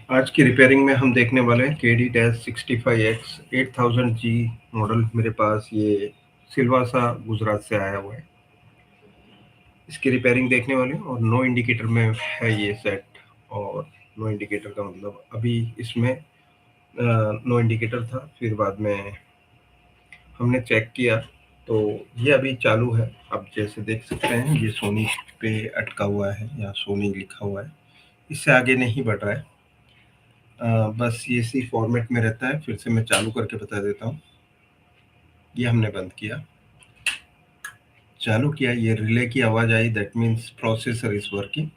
आज की रिपेयरिंग में हम देखने वाले हैं KD-65X 8000G मॉडल। मेरे पास ये सिलवासा गुजरात से आया हुआ है। इसकी रिपेयरिंग देखने वाले हैं और नो इंडिकेटर में है ये सेट। और नो इंडिकेटर का मतलब अभी इसमें नो इंडिकेटर था, फिर बाद में हमने चेक किया तो ये अभी चालू है। आप जैसे देख सकते हैं ये सोनी पे अटका हुआ है या सोनी लिखा हुआ है, इससे आगे नहीं बढ़ रहा है। बस ये इसी फॉर्मेट में रहता है। फिर से मैं चालू करके बता देता हूँ। ये हमने बंद किया, चालू किया, ये रिले की आवाज़ आई, that means processor is working.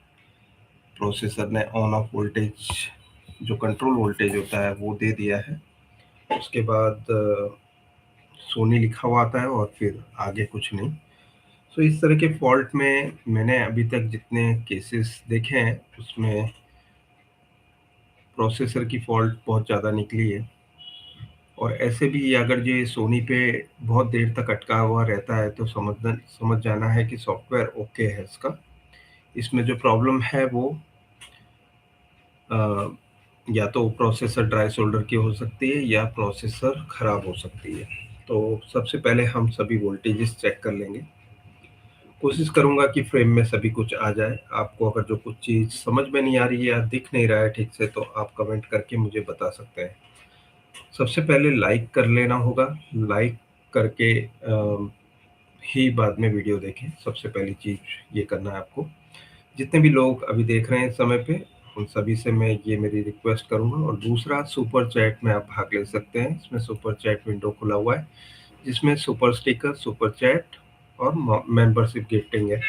Processor ने ऑन ऑफ वोल्टेज, जो कंट्रोल वोल्टेज होता है वो दे दिया है। उसके बाद सोनी लिखा हुआ आता है और फिर आगे कुछ नहीं। सो इस तरह के फॉल्ट में मैंने अभी तक जितने केसेस देखे हैं उसमें प्रोसेसर की फॉल्ट बहुत ज़्यादा निकली है। और ऐसे भी अगर ये सोनी पे बहुत देर तक अटका हुआ रहता है तो समझ जाना है कि सॉफ्टवेयर ओके है इसका। इसमें जो प्रॉब्लम है वो या तो प्रोसेसर ड्राई सोल्डर की हो सकती है या प्रोसेसर खराब हो सकती है। तो सबसे पहले हम सभी वोल्टेजेस चेक कर लेंगे। कोशिश करूंगा कि फ्रेम में सभी कुछ आ जाए। आपको अगर जो कुछ चीज़ समझ में नहीं आ रही है या दिख नहीं रहा है ठीक से तो आप कमेंट करके मुझे बता सकते हैं। सबसे पहले लाइक कर लेना होगा। लाइक करके ही बाद में वीडियो देखें। सबसे पहली चीज़ ये करना है आपको। जितने भी लोग अभी देख रहे हैं इस समय पे, उन सभी से मैं ये मेरी रिक्वेस्ट करूंगा। और दूसरा, सुपर चैट में आप भाग ले सकते हैं। इसमें सुपर चैट विंडो खुला हुआ है जिसमें सुपर स्टिकर, सुपर चैट और मेंबरशिप गिफ्टिंग है।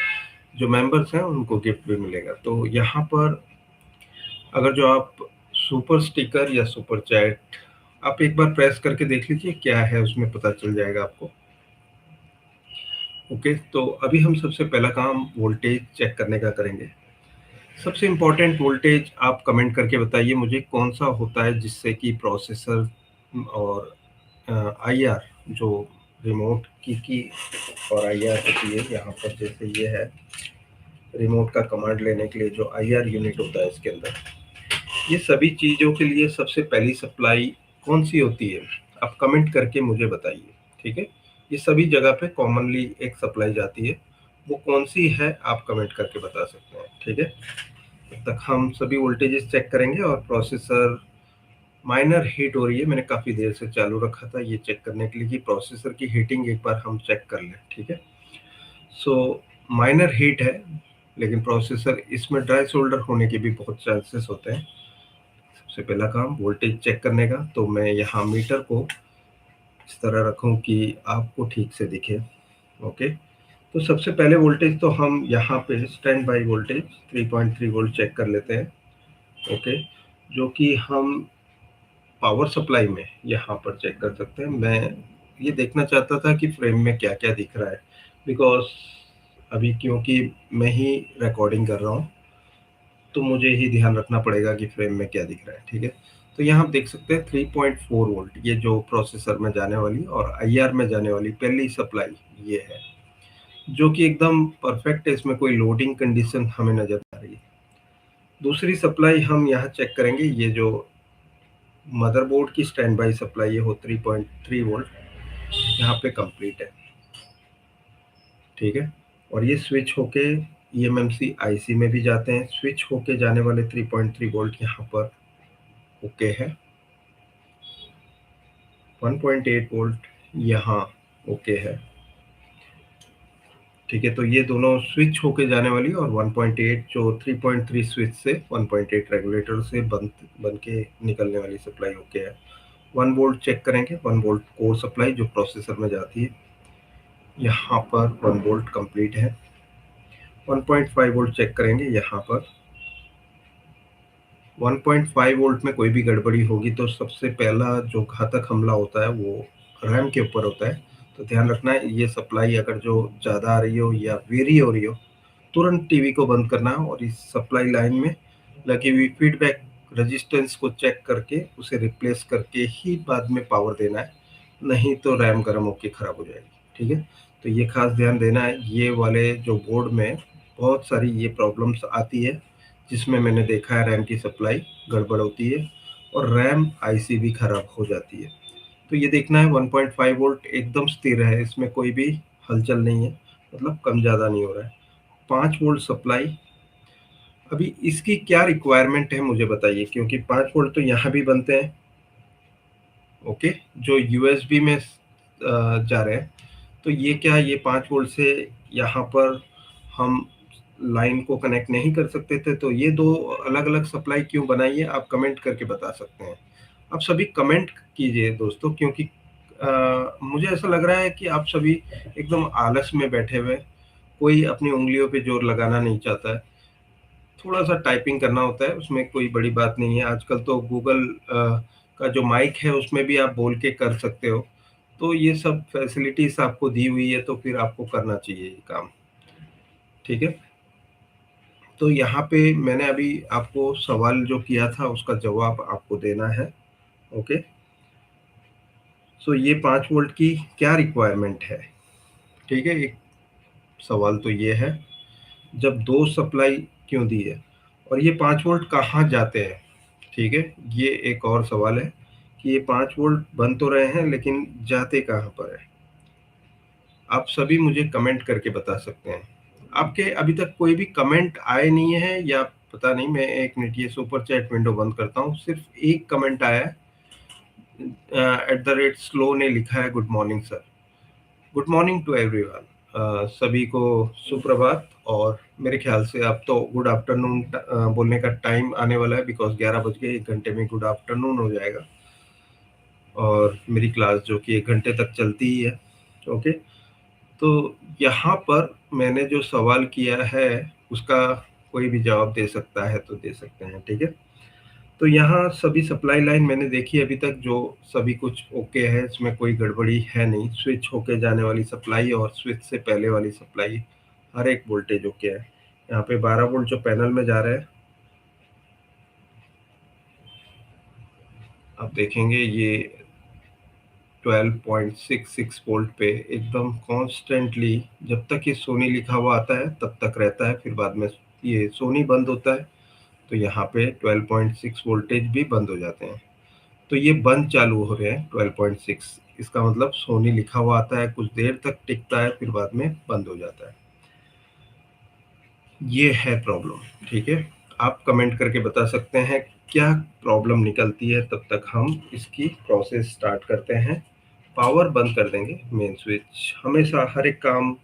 जो मेंबर्स हैं उनको गिफ्ट भी मिलेगा। तो यहाँ पर अगर जो आप सुपर स्टिकर या सुपर चैट आप एक बार प्रेस करके देख लीजिए क्या है, उसमें पता चल जाएगा आपको। ओके, तो अभी हम सबसे पहला काम वोल्टेज चेक करने का करेंगे। सबसे इम्पोर्टेंट वोल्टेज आप कमेंट करके बताइए मुझे कौन सा होता है जिससे कि प्रोसेसर और आईआर, जो रिमोट की और आईआर होती है यहाँ पर, जैसे ये है रिमोट का कमांड लेने के लिए जो आईआर यूनिट होता है इसके अंदर, ये सभी चीज़ों के लिए सबसे पहली सप्लाई कौन सी होती है आप कमेंट करके मुझे बताइए। ठीक है, ये सभी जगह पे कॉमनली एक सप्लाई जाती है, वो कौन सी है आप कमेंट करके बता सकते हैं। ठीक है, तब तक हम सभी वोल्टेजेस चेक करेंगे। और प्रोसेसर माइनर हीट हो रही है, मैंने काफ़ी देर से चालू रखा था ये चेक करने के लिए कि प्रोसेसर की हीटिंग एक बार हम चेक कर लें। ठीक है, सो माइनर हीट है, लेकिन प्रोसेसर इसमें ड्राई सोल्डर होने के भी बहुत चांसेस होते हैं। सबसे पहला काम वोल्टेज चेक करने का, तो मैं यहाँ मीटर को इस तरह रखूँ कि आपको ठीक से दिखे। ओके, तो सबसे पहले वोल्टेज तो हम यहाँ पे standby voltage 3.3 volt check कर लेते हैं। ओके, जो कि हम पावर सप्लाई में यहाँ पर चेक कर सकते हैं। मैं ये देखना चाहता था कि फ्रेम में क्या क्या दिख रहा है, बिकॉज अभी क्योंकि मैं ही रिकॉर्डिंग कर रहा हूँ तो मुझे ही ध्यान रखना पड़ेगा कि फ्रेम में क्या दिख रहा है। ठीक है, तो यहाँ आप देख सकते हैं 3.4 वोल्ट, ये जो प्रोसेसर में जाने वाली और आईआर में जाने वाली पहली सप्लाई ये है, जो कि एकदम परफेक्ट है। इसमें कोई लोडिंग कंडीशन हमें नजर आ रही है। दूसरी सप्लाई हम यहाँ चेक करेंगे, ये जो मदरबोर्ड की स्टैंड बाई सप्लाई है वो 3.3 वोल्ट यहाँ पे कंप्लीट है। ठीक है, और ये स्विच होके ईएमएमसी आईसी में भी जाते हैं। स्विच होके जाने वाले 3.3 वोल्ट यहाँ पर ओके है। 1.8 वोल्ट यहाँ ओके है। ठीक है, तो ये दोनों स्विच होके जाने वाली और 1.8 जो 3.3 स्विच से 1.8 रेगुलेटर से बन के निकलने वाली सप्लाई ओके है। 1 वोल्ट चेक करेंगे, 1 वोल्ट कोर सप्लाई जो प्रोसेसर में जाती है, यहाँ पर 1 वोल्ट कंप्लीट है। 1.5 वोल्ट चेक करेंगे, यहाँ पर 1.5 वोल्ट में कोई भी गड़बड़ी होगी तो सबसे पहला जो घातक हमला होता है वो रैम के ऊपर होता है। तो ध्यान रखना है, ये सप्लाई अगर जो ज़्यादा आ रही हो या वेरी हो रही हो, तुरंत टीवी को बंद करना है और इस सप्लाई लाइन में लगी हुई फीडबैक रेजिस्टेंस को चेक करके उसे रिप्लेस करके ही बाद में पावर देना है, नहीं तो रैम गर्म होकर ख़राब हो जाएगी। ठीक है, तो ये खास ध्यान देना है। ये वाले जो बोर्ड में बहुत सारी ये प्रॉब्लम्स आती है जिसमें मैंने देखा है रैम की सप्लाई गड़बड़ होती है और रैम आईसी भी खराब हो जाती है। तो ये देखना है 1.5 वोल्ट एकदम स्थिर है, इसमें कोई भी हलचल नहीं है, मतलब कम ज़्यादा नहीं हो रहा है। 5 वोल्ट सप्लाई, अभी इसकी क्या रिक्वायरमेंट है मुझे बताइए, क्योंकि 5 वोल्ट तो यहाँ भी बनते हैं, ओके, जो यूएसबी में जा रहे हैं। तो ये क्या, ये 5 वोल्ट से यहाँ पर हम लाइन को कनेक्ट नहीं कर सकते थे, तो ये दो अलग अलग सप्लाई क्यों बनाई है, आप कमेंट करके बता सकते हैं। आप सभी कमेंट कीजिए दोस्तों, क्योंकि मुझे ऐसा लग रहा है कि आप सभी एकदम आलस में बैठे हुए, कोई अपनी उंगलियों पे जोर लगाना नहीं चाहता है। थोड़ा सा टाइपिंग करना होता है, उसमें कोई बड़ी बात नहीं है। आजकल तो गूगल का जो माइक है उसमें भी आप बोल के कर सकते हो। तो ये सब फैसिलिटीज आपको दी हुई है, तो फिर आपको करना चाहिए ये काम, ठीक है। तो यहाँ पे मैंने अभी आपको सवाल जो किया था उसका जवाब आपको देना है, ओके। सो ये 5 वोल्ट की क्या रिक्वायरमेंट है, ठीक है। एक सवाल तो ये है, जब दो सप्लाई क्यों दी है, और ये 5 वोल्ट कहाँ जाते हैं, ठीक है। ये एक और सवाल है कि ये 5 वोल्ट बन तो रहे हैं लेकिन जाते कहाँ पर है। आप सभी मुझे कमेंट करके बता सकते हैं। आपके अभी तक कोई भी कमेंट आए नहीं है या पता नहीं, मैं 1 मिनट ये सुपर चैट विंडो बंद करता हूँ। सिर्फ एक कमेंट आया है, @स्लो ने लिखा है, good morning sir. Good morning to everyone, सभी को सुप्रभात। और मेरे ख्याल से अब तो गुड आफ्टरनून बोलने का टाइम आने वाला है, बिकॉज 11 बज गए, 1 घंटे में गुड आफ्टरनून हो जाएगा। और मेरी क्लास जो कि 1 घंटे तक चलती ही है, ओके। तो यहाँ पर मैंने जो सवाल किया है उसका कोई भी जवाब दे सकता है तो दे सकते हैं, ठीक है। तो यहाँ सभी सप्लाई लाइन मैंने देखी अभी तक, जो सभी कुछ ओके है, इसमें कोई गड़बड़ी है नहीं। स्विच होके जाने वाली सप्लाई और स्विच से पहले वाली सप्लाई, हर एक वोल्टेज ओके है। यहाँ पे 12 वोल्ट जो पैनल में जा रहा है, आप देखेंगे ये 12.66 वोल्ट पे एकदम कॉन्स्टेंटली, जब तक ये सोनी लिखा हुआ आता है तब तक रहता है, फिर बाद में ये सोनी बंद होता है तो यहाँ पे 12.6 वोल्टेज भी बंद हो जाते हैं। तो ये बंद चालू हो रहे हैं 12.6, इसका मतलब सोनी लिखा हुआ आता है, कुछ देर तक टिकता है, फिर बाद में बंद हो जाता है। ये है प्रॉब्लम, ठीक है। आप कमेंट करके बता सकते हैं क्या प्रॉब्लम निकलती है, तब तक हम इसकी प्रोसेस स्टार्ट करते हैं। पावर बंद कर देंगे, मेन स्विच हमेशा हर एक काम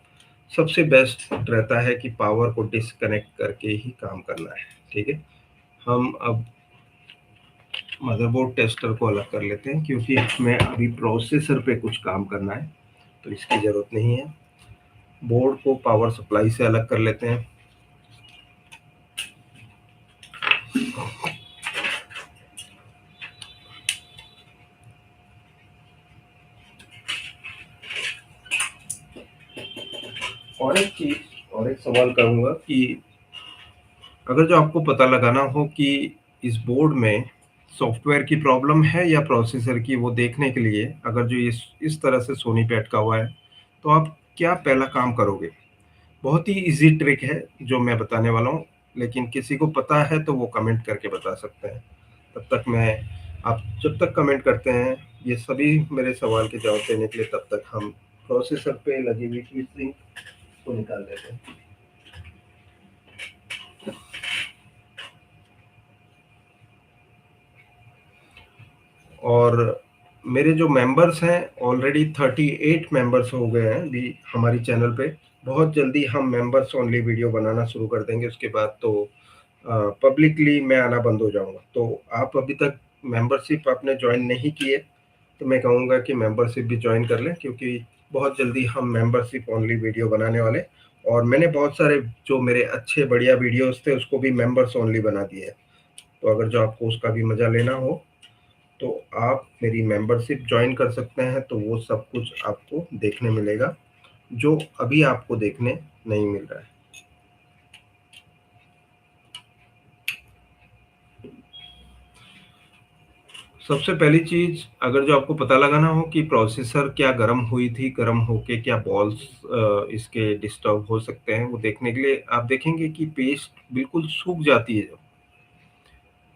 सबसे बेस्ट रहता है कि पावर को डिस्कनेक्ट करके ही काम करना है, ठीक है। हम अब मदरबोर्ड टेस्टर को अलग कर लेते हैं, क्योंकि हमें अभी प्रोसेसर पे कुछ काम करना है, तो इसकी ज़रूरत नहीं है। बोर्ड को पावर सप्लाई से अलग कर लेते हैं। और एक चीज़, और एक सवाल करूँगा कि अगर जो आपको पता लगाना हो कि इस बोर्ड में सॉफ्टवेयर की प्रॉब्लम है या प्रोसेसर की, वो देखने के लिए अगर जो इस तरह से सोनी पे अटका हुआ है, तो आप क्या पहला काम करोगे? बहुत ही ईज़ी ट्रिक है जो मैं बताने वाला हूँ, लेकिन किसी को पता है तो वो कमेंट करके बता सकते हैं। तब तक मैं, आप जब तक कमेंट करते हैं ये सभी मेरे सवाल के जवाब देने के लिए, तब तक हम प्रोसेसर पे लगी हुई हीट सिंक को निकाल देते हैं। और मेरे जो मेंबर्स हैं, ऑलरेडी 38 मेंबर्स हो गए हैं अभी हमारी चैनल पे। बहुत जल्दी हम मेंबर्स ओनली वीडियो बनाना शुरू कर देंगे, उसके बाद तो पब्लिकली मैं आना बंद हो जाऊंगा। तो आप अभी तक मेंबरशिप आपने ज्वाइन नहीं की है, तो मैं कहूँगा कि मेंबरशिप भी ज्वाइन कर लें, क्योंकि बहुत जल्दी हम मेंबरशिप ओनली वीडियो बनाने वाले। और मैंने बहुत सारे जो मेरे अच्छे बढ़िया वीडियोस थे उसको भी मेंबर्स ओनली बना दिए हैं। तो अगर जो आपको उसका भी मज़ा लेना हो तो आप मेरी मेंबरशिप ज्वाइन कर सकते हैं, तो वो सब कुछ आपको देखने मिलेगा जो अभी आपको देखने नहीं मिल रहा है। सबसे पहली चीज़, अगर जो आपको पता लगाना हो कि प्रोसेसर क्या गर्म हुई थी, गर्म होके क्या बॉल्स इसके डिस्टर्ब हो सकते हैं, वो देखने के लिए आप देखेंगे कि पेस्ट बिल्कुल सूख जाती है,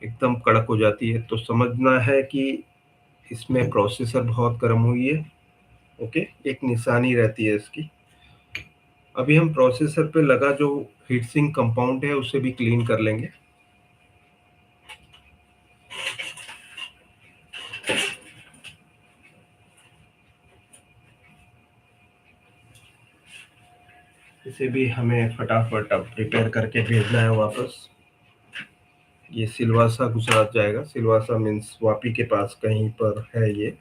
एकदम कड़क हो जाती है, तो समझना है कि इसमें प्रोसेसर बहुत गर्म हुई है। ओके, एक निशानी रहती है इसकी। अभी हम प्रोसेसर पे लगा जो हीट सिंक कंपाउंड है उसे भी क्लीन कर लेंगे। इसे भी हमें फटाफट अब रिपेयर करके भेजना है वापस। ये सिलवासा गुजरात जाएगा। सिलवासा मीन्स वापी के पास कहीं पर है ये।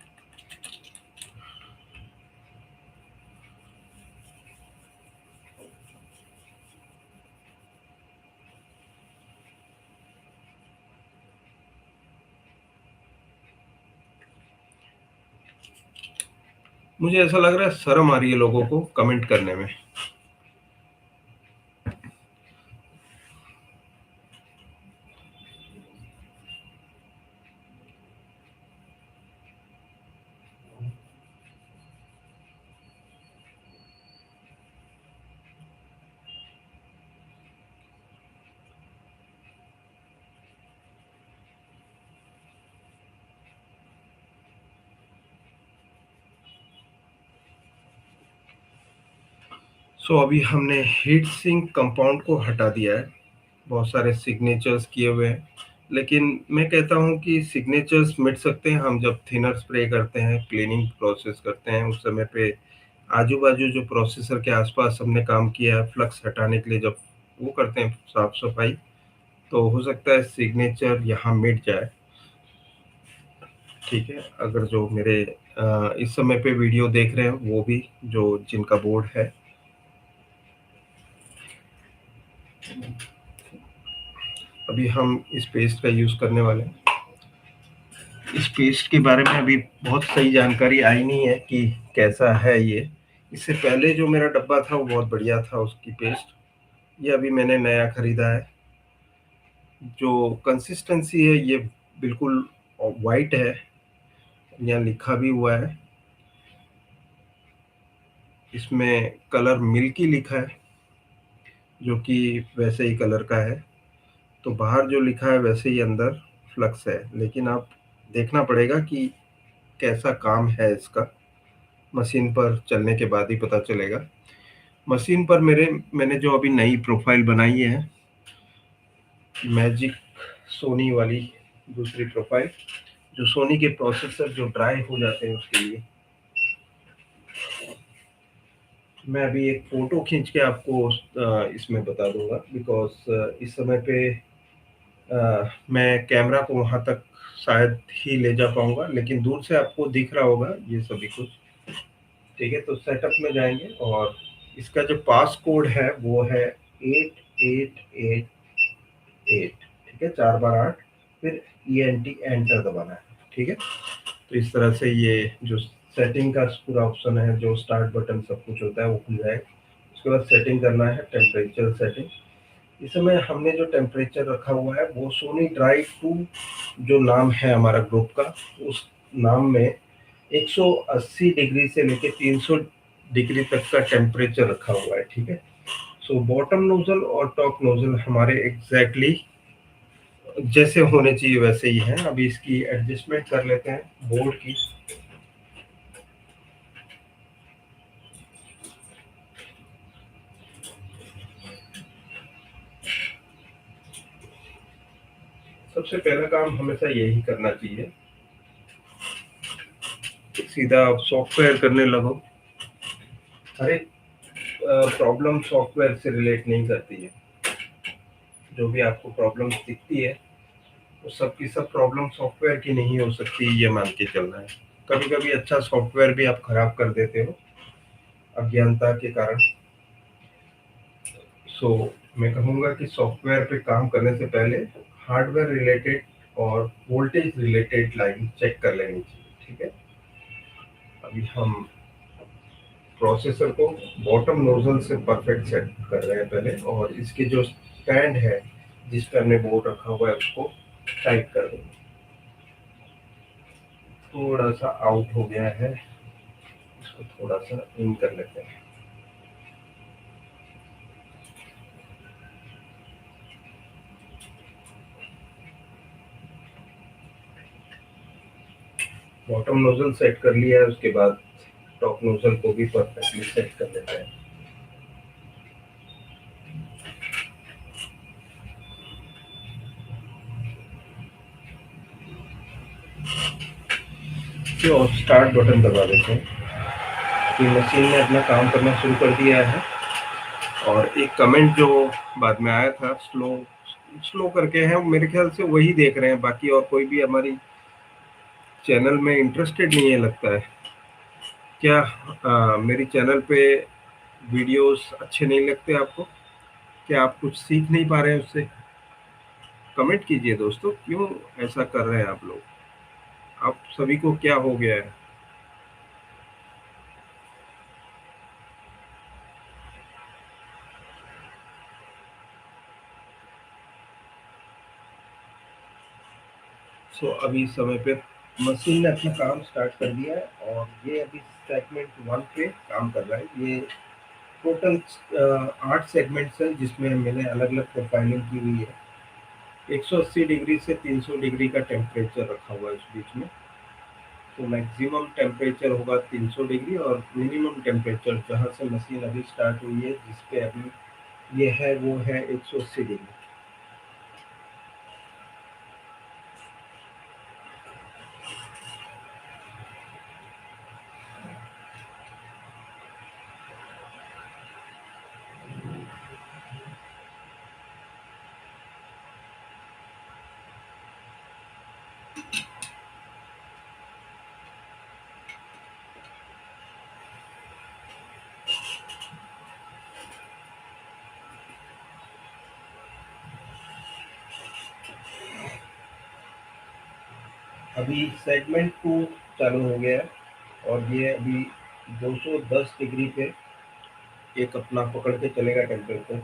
मुझे ऐसा लग रहा है शर्म आ रही है लोगों को कमेंट करने में। अभी हमने हीट सिंक कंपाउंड को हटा दिया है। बहुत सारे सिग्नेचर्स किए हुए हैं, लेकिन मैं कहता हूँ कि सिग्नेचर्स मिट सकते हैं हम जब थिनर स्प्रे करते हैं, क्लीनिंग प्रोसेस करते हैं। उस समय पे आजू बाजू जो प्रोसेसर के आसपास हमने काम किया है फ्लक्स हटाने के लिए, जब वो करते हैं साफ सफाई, तो हो सकता है सिग्नेचर यहाँ मिट जाए। ठीक है, अगर जो मेरे इस समय पे वीडियो देख रहे हैं वो भी, जो जिनका बोर्ड है, अभी हम इस पेस्ट का यूज करने वाले हैं। इस पेस्ट के बारे में अभी बहुत सही जानकारी आई नहीं है कि कैसा है ये। इससे पहले जो मेरा डब्बा था वो बहुत बढ़िया था उसकी पेस्ट। ये अभी मैंने नया खरीदा है। जो कंसिस्टेंसी है ये बिल्कुल वाइट है, यहाँ लिखा भी हुआ है। इसमें कलर मिल्की लिखा है, जो कि वैसे ही कलर का है। तो बाहर जो लिखा है वैसे ही अंदर फ्लक्स है, लेकिन आप देखना पड़ेगा कि कैसा काम है इसका। मशीन पर चलने के बाद ही पता चलेगा। मशीन पर मैंने जो अभी नई प्रोफाइल बनाई है, मैजिक सोनी वाली दूसरी प्रोफाइल, जो सोनी के प्रोसेसर जो ड्राई हो जाते हैं उसके लिए। मैं अभी एक फोटो खींच के आपको इसमें बता दूंगा, बिकॉज इस समय पे मैं कैमरा को वहां तक शायद ही ले जा पाऊंगा, लेकिन दूर से आपको दिख रहा होगा ये सभी कुछ। ठीक है, तो सेटअप में जाएंगे और इसका जो पास कोड है वो है 8888। ठीक है, 4 बार 8, फिर ENT एंटर दबाना है। ठीक है, तो इस तरह से ये जो सेटिंग का पूरा ऑप्शन है, जो स्टार्ट बटन सब कुछ होता है वो खुल जाएगा। उसके बाद सेटिंग करना है, टेम्परेचर सेटिंग। इस समय हमने जो टेम्परेचर रखा हुआ है वो सोनी ड्राई 2 जो नाम है हमारा ग्रुप का, उस नाम में 180 डिग्री से लेके 300 डिग्री तक का टेम्परेचर रखा हुआ है। ठीक है, सो बॉटम नोजल और टॉप नोजल हमारे एग्जैक्टली जैसे होने चाहिए वैसे ही है। अभी इसकी एडजस्टमेंट कर लेते हैं बोर्ड की। सबसे पहला काम हमेशा यही करना चाहिए, सीधा सॉफ्टवेयर करने लगो। हर एक प्रॉब्लम सॉफ्टवेयर से रिलेट नहीं करती है। जो भी आपको प्रॉब्लम दिखती है वो सब की सब प्रॉब्लम सॉफ्टवेयर की नहीं हो सकती, ये मान के चलना है। कभी कभी अच्छा सॉफ्टवेयर भी आप खराब कर देते हो अज्ञानता के कारण। सो मैं कहूँगा कि सॉफ्टवेयर पे काम करने से पहले हार्डवेयर रिलेटेड और वोल्टेज रिलेटेड लाइन चेक कर लेनी चाहिए। ठीक है, अभी हम प्रोसेसर को बॉटम नोजल से परफेक्ट सेट कर रहे हैं पहले, और इसके जो स्टैंड है जिस पर हमने बोर्ड रखा हुआ है उसको टाइट कर देंगे। थोड़ा सा आउट हो गया है, इसको थोड़ा सा इन कर लेते हैं। बॉटम नोजल सेट कर लिया है, उसके बाद टॉप नोजल को भी परफेक्टली सेट कर लेते हैं। तो स्टार्ट बटन दबा देते हैं कि मशीन ने अपना काम करना शुरू कर दिया है। और एक कमेंट जो बाद में आया था स्लो स्लो करके है, मेरे ख्याल से वही देख रहे हैं, बाकी और कोई भी हमारी चैनल में इंटरेस्टेड नहीं है लगता है। क्या मेरी चैनल पे वीडियोस अच्छे नहीं लगते आपको? क्या आप कुछ सीख नहीं पा रहे हैं उससे? कमेंट कीजिए दोस्तों, क्यों ऐसा कर रहे हैं आप लोग? आप सभी को क्या हो गया है? सो अभी इस समय पे मशीन ने अपना काम स्टार्ट कर दिया है और ये अभी सेगमेंट 1 पे काम कर रहा है। ये टोटल 8 सेगमेंट्स हैं जिसमें मैंने अलग-अलग प्रोफाइलिंग की हुई है। 180 डिग्री से 300 डिग्री का टेम्परेचर रखा हुआ है इस बीच में। तो मैक्सिमम टेम्परेचर होगा 300 डिग्री और मिनिमम टेम्परेचर जहाँ से मशीन अभी स्टार्ट हुई है, जिस पे अभी ये है, वो है 180 डिग्री। अभी सेगमेंट 2 चालू हो गया है और ये अभी 210 डिग्री पे एक अपना पकड़ के चलेगा टेम्परेचर।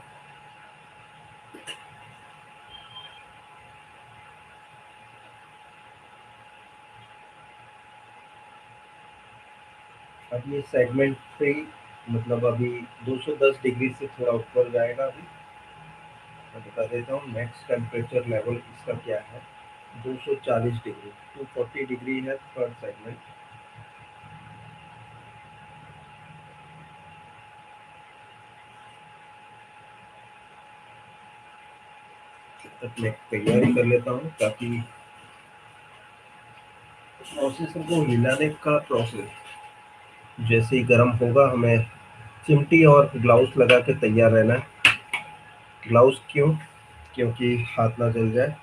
अब ये सेगमेंट 3 मतलब अभी 210 डिग्री से थोड़ा ऊपर जाएगा अभी। मैं बता देता हूँ नेक्स्ट टेम्परेचर लेवल इसका क्या है। 240 डिग्री, 240 डिग्री है थर्ड सेगमेंट। तक मैं तैयारी कर लेता हूँ ताकि प्रोसेसर को हिलाने का प्रोसेस जैसे ही गर्म होगा, हमें चिमटी और ग्लव्स लगा के तैयार रहना है। ग्लव्स क्यों? क्योंकि हाथ ना जल जाए।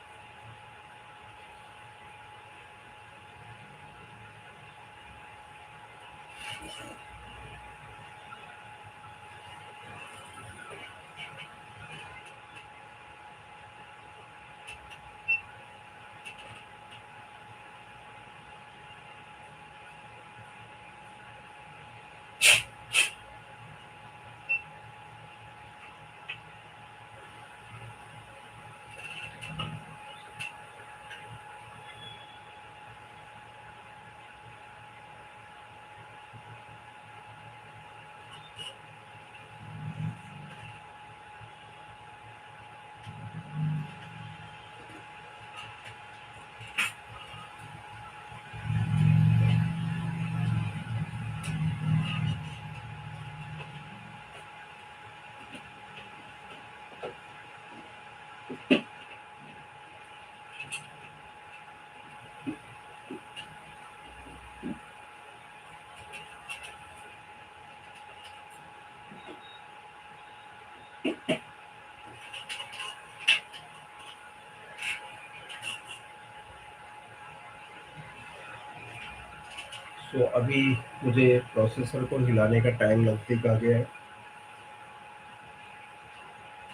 तो अभी मुझे प्रोसेसर को हिलाने का टाइम नज़दीक आ गया है।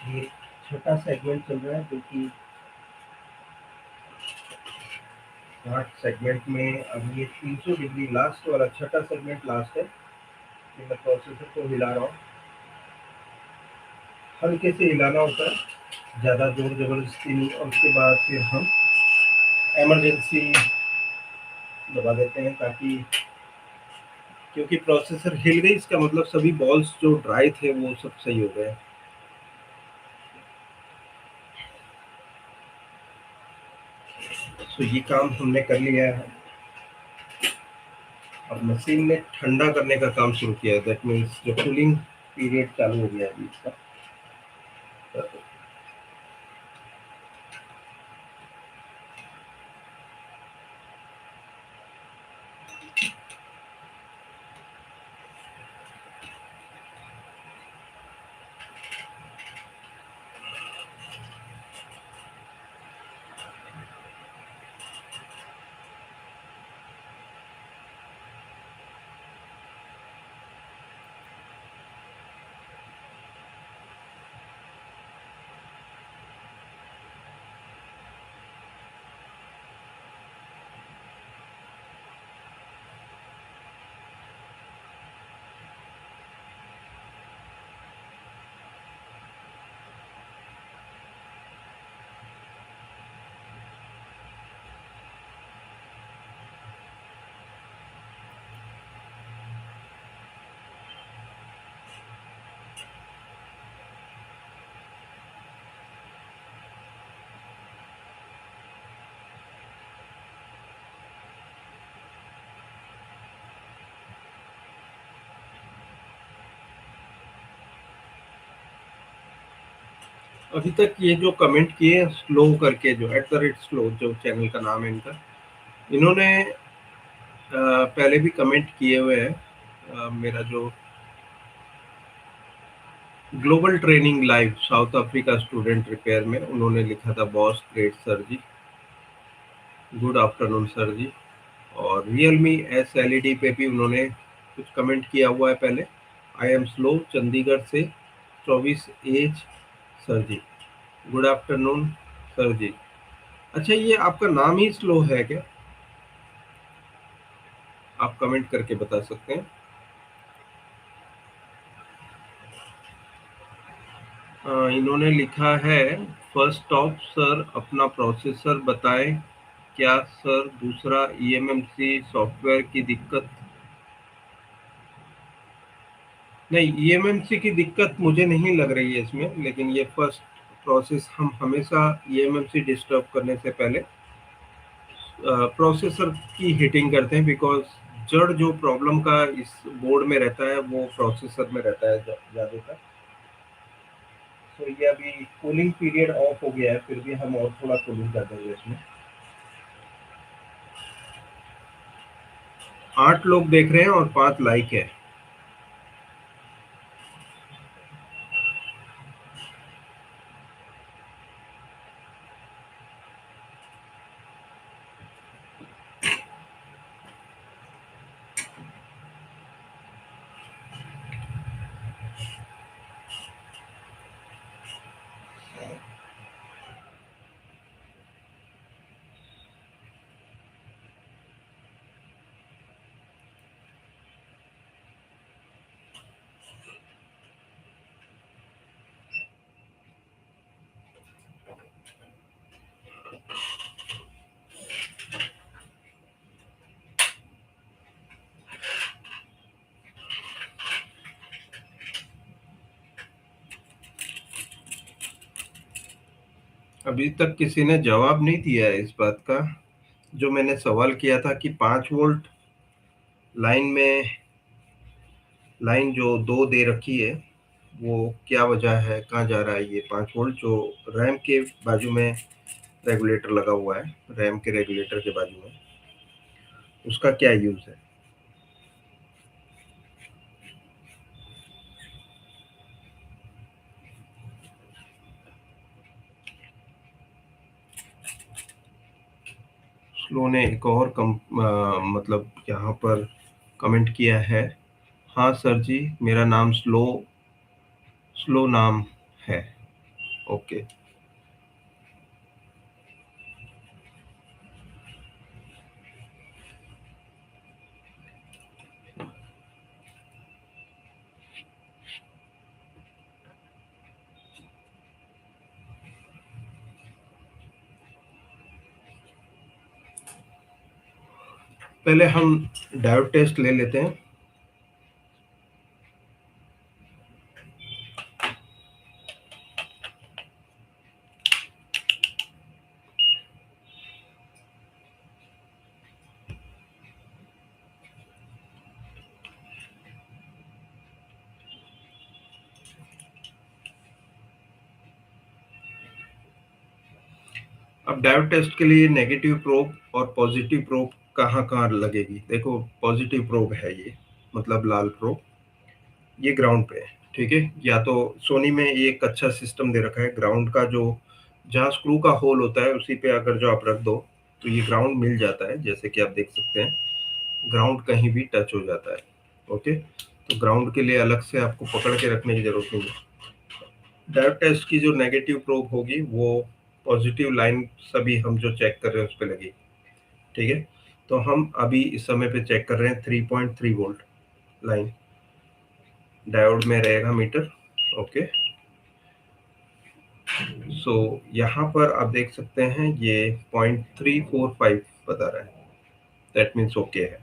ये छोटा सेगमेंट चल रहा है जो कि 8 सेगमेंट में अभी ये 300 डिग्री लास्ट वाला छठा सेगमेंट लास्ट है। कि मैं प्रोसेसर को हिला रहा हूँ, हल्के से हिलाना होता है, ज़्यादा जोर ज़बरदस्ती नहीं। और उसके बाद फिर हम इमरजेंसी दबा देते हैं ताकि, क्योंकि प्रोसेसर हिल गई इसका मतलब सभी बॉल्स जो ड्राई थे वो सब सही हो गए। तो ये काम हमने कर लिया है। अब मशीन ने ठंडा करने का काम शुरू किया है, दैट मीन्स जो कूलिंग पीरियड चालू हो गया है अभी इसका। अभी तक ये जो कमेंट किए स्लो करके, जो @स्लो जो चैनल का नाम है इनका, इन्होंने पहले भी कमेंट किए हुए हैं। मेरा जो global training live south Africa student repair में उन्होंने लिखा था, बॉस ग्रेट सर जी, गुड आफ्टरनून सर जी। और रियलमी S LED पे भी उन्होंने कुछ कमेंट किया हुआ है पहले। आई एम स्लो चंडीगढ़ से 24 एज सर जी, गुड आफ्टरनून सर जी। अच्छा, ये आपका नाम ही स्लो है क्या? आप कमेंट करके बता सकते हैं। इन्होंने लिखा है, फर्स्ट ऑफ सर अपना प्रोसेसर बताएं। क्या सर दूसरा eMMC सॉफ्टवेयर की दिक्कत? नहीं, eMMC की दिक्कत मुझे नहीं लग रही है इसमें, लेकिन ये फर्स्ट प्रोसेस हम हमेशा eMMC डिस्टर्ब करने से पहले प्रोसेसर की हीटिंग करते हैं, बिकॉज जड़ जो प्रॉब्लम का इस बोर्ड में रहता है वो प्रोसेसर में रहता है ज़्यादातर। तो ये अभी कूलिंग पीरियड ऑफ हो गया है, फिर भी हम और थोड़ा कूलिंग कर देंगे इसमें। 8 लोग देख रहे हैं और 5 लाइक है। अभी तक किसी ने जवाब नहीं दिया है इस बात का, जो मैंने सवाल किया था कि 5 वोल्ट लाइन में, लाइन जो दो दे रखी है, वो क्या वजह है, कहाँ जा रहा है ये 5 वोल्ट जो रैम के बाजू में रेगुलेटर लगा हुआ है, रैम के रेगुलेटर के बाजू में, उसका क्या यूज है? स्लो ने एक और मतलब यहाँ पर कमेंट किया है, हाँ सर जी, मेरा नाम स्लो स्लो नाम है। ओके। पहले हम डायोड टेस्ट ले लेते हैं। अब डायोड टेस्ट के लिए नेगेटिव प्रोब और पॉजिटिव प्रोब कहाँ-कहाँ लगेगी? देखो पॉजिटिव प्रोब है ये, मतलब लाल प्रोब, ये ग्राउंड पे है, ठीक है? या तो सोनी में ये एक अच्छा सिस्टम दे रखा है, ग्राउंड का जो जहाँ स्क्रू का होल होता है उसी पे अगर जो आप रख दो, तो ये ग्राउंड मिल जाता है, जैसे कि आप देख सकते हैं, ग्राउंड कहीं भी टच हो जाता है, ओके? तो ग्राउंड के लिए अलग से आपको पकड़ के रखने की ज़रूरत नहीं है। डायोड टेस्ट की जो नेगेटिव प्रोब होगी वो पॉजिटिव लाइन सभी हम जो चेक कर रहे हैं उस पे लगेगी, ठीक है? तो हम अभी इस समय पे चेक कर रहे हैं 3.3 वोल्ट लाइन, डायोड में रहेगा मीटर, ओके? सो यहाँ पर आप देख सकते हैं ये 0.345 बता रहा है, दैट मीन्स ओके है,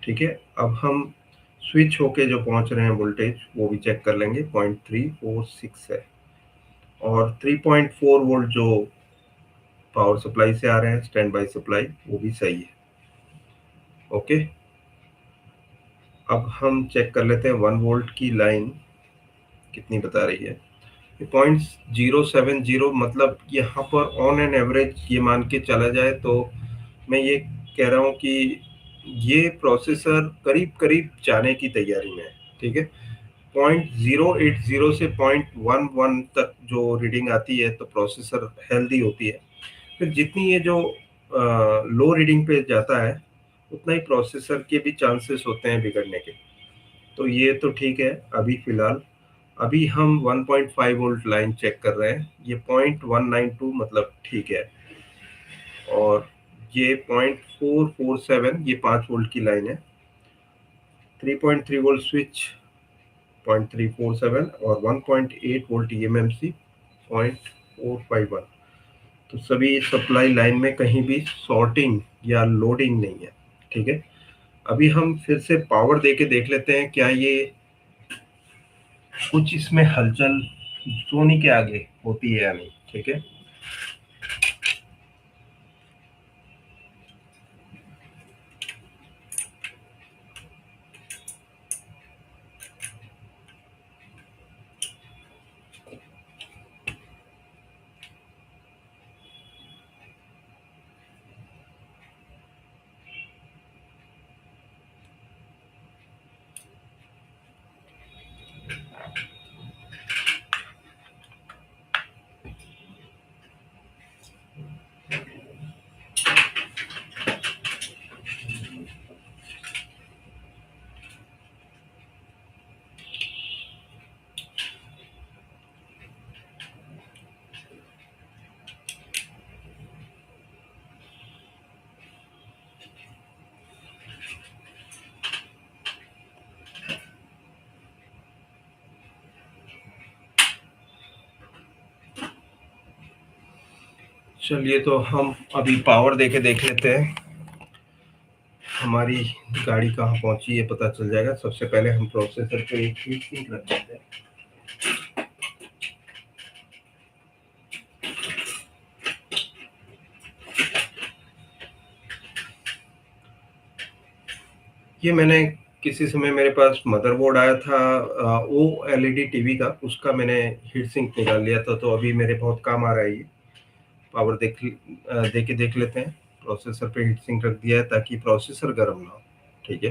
ठीक है? अब हम स्विच होके जो पहुँच रहे हैं वोल्टेज वो भी चेक कर लेंगे, 0.346 है, और 3.4 वोल्ट जो पावर सप्लाई से आ रहे हैं, स्टैंड बाई सप्लाई, वो भी सही है, ओके? अब हम चेक कर लेते हैं 1 वोल्ट की लाइन कितनी बता रही है। 0.070, मतलब यहाँ पर ऑन एन एवरेज ये मान के चला जाए तो मैं ये कह रहा हूँ कि ये प्रोसेसर करीब-करीब जाने की तैयारी में है, ठीक है? 0.080 से 0.11 तक जो रीडिंग आती है तो प्रोसेसर हेल्दी होती है। फिर जितनी ये जो लो रीडिंग पे जाता है, उतना ही प्रोसेसर के भी चांसेस होते हैं बिगड़ने के। तो ये तो ठीक है, अभी फ़िलहाल अभी हम 1.5 वोल्ट लाइन चेक कर रहे हैं, ये 0.192 मतलब ठीक है, और ये 0.447 ये 5 वोल्ट की लाइन है, 3.3 वोल्ट स्विच 0.347 और 1.8 वोल्ट ईएमएमसी 0.451। तो सभी सप्लाई लाइन में कहीं भी शॉर्टिंग या लोडिंग नहीं है, ठीक है? अभी हम फिर से पावर देके देख लेते हैं क्या ये कुछ इसमें हलचल सोनी के आगे होती है या नहीं, ठीक है? चलिए तो हम अभी पावर देके देख लेते हैं, हमारी गाड़ी कहाँ पहुँची ये पता चल जाएगा। सबसे पहले हम प्रोसेसर पे एक हीट सिंक रख देते हैं। ये मैंने किसी समय मेरे पास मदरबोर्ड आया था ओएलईडी टीवी का, उसका मैंने हीट सिंक निकाल लिया था, तो अभी मेरे बहुत काम आ रहा है ये। पावर देके देख लेते हैं। प्रोसेसर पे हीट सिंक रख दिया है ताकि प्रोसेसर गर्म ना हो, ठीक है?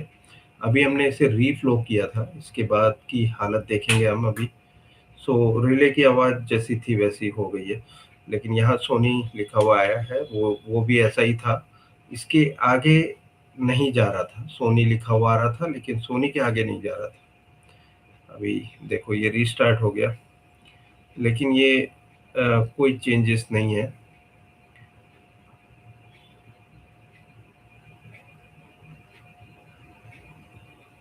अभी हमने इसे रीफ्लो किया था, इसके बाद की हालत देखेंगे हम अभी। सो रिले की आवाज़ जैसी थी वैसी हो गई है, लेकिन यहाँ सोनी लिखा हुआ आया है, वो भी ऐसा ही था। इसके आगे नहीं जा रहा था, सोनी लिखा हुआ आ रहा था लेकिन सोनी के आगे नहीं जा रहा था। अभी देखो ये रीस्टार्ट हो गया, लेकिन ये कोई चेंजेस नहीं है।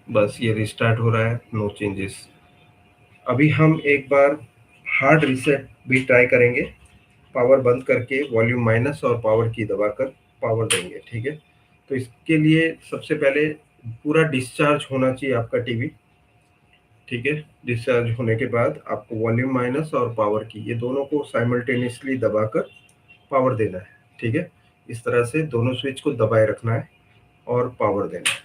बस ये रिस्टार्ट हो रहा है, नो चेंजेस। अभी हम एक बार हार्ड रीसेट भी ट्राई करेंगे, पावर बंद करके वॉल्यूम माइनस और पावर की दबाकर पावर देंगे, ठीक है? तो इसके लिए सबसे पहले पूरा डिस्चार्ज होना चाहिए आपका टीवी, ठीक है? डिस्चार्ज होने के बाद आपको वॉल्यूम माइनस और पावर की ये दोनों को साइमल्टेनियसली दबाकर पावर देना है, ठीक है? इस तरह से दोनों स्विच को दबाए रखना है और पावर देना है।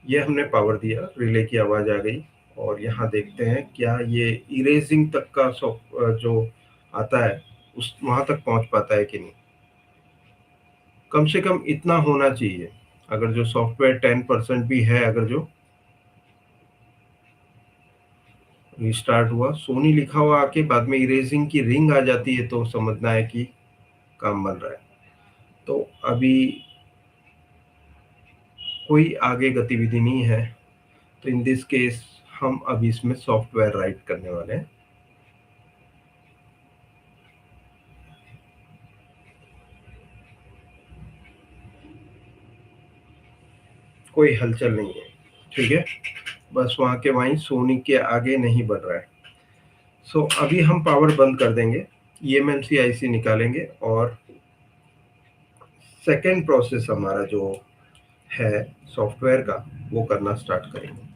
ये हमने पावर दिया, रिले की आवाज़ आ गई, और यहाँ देखते हैं क्या ये इरेज़िंग तक का जो आता है, उस वहाँ तक पहुँच पाता है कि नहीं। कम से कम इतना होना चाहिए। अगर जो सॉफ्टवेयर 10% भी है, अगर जो रिस्टार्ट हुआ, सोनी लिखा हुआ आके बाद में इरेज़िंग की रिंग आ जाती है, तो समझना है कि काम बन रहा है। तो अभी कोई आगे गतिविधि नहीं है, तो इन दिस केस हम अभी इसमें सॉफ्टवेयर राइट करने वाले हैं। कोई हलचल नहीं है, ठीक है? बस वहाँ के वहीं सोनी के आगे नहीं बढ़ रहा है। सो अभी हम पावर बंद कर देंगे, ईएमएमसी आईसी निकालेंगे और सेकंड प्रोसेस हमारा जो है सॉफ्टवेयर का, वो करना स्टार्ट करेंगे।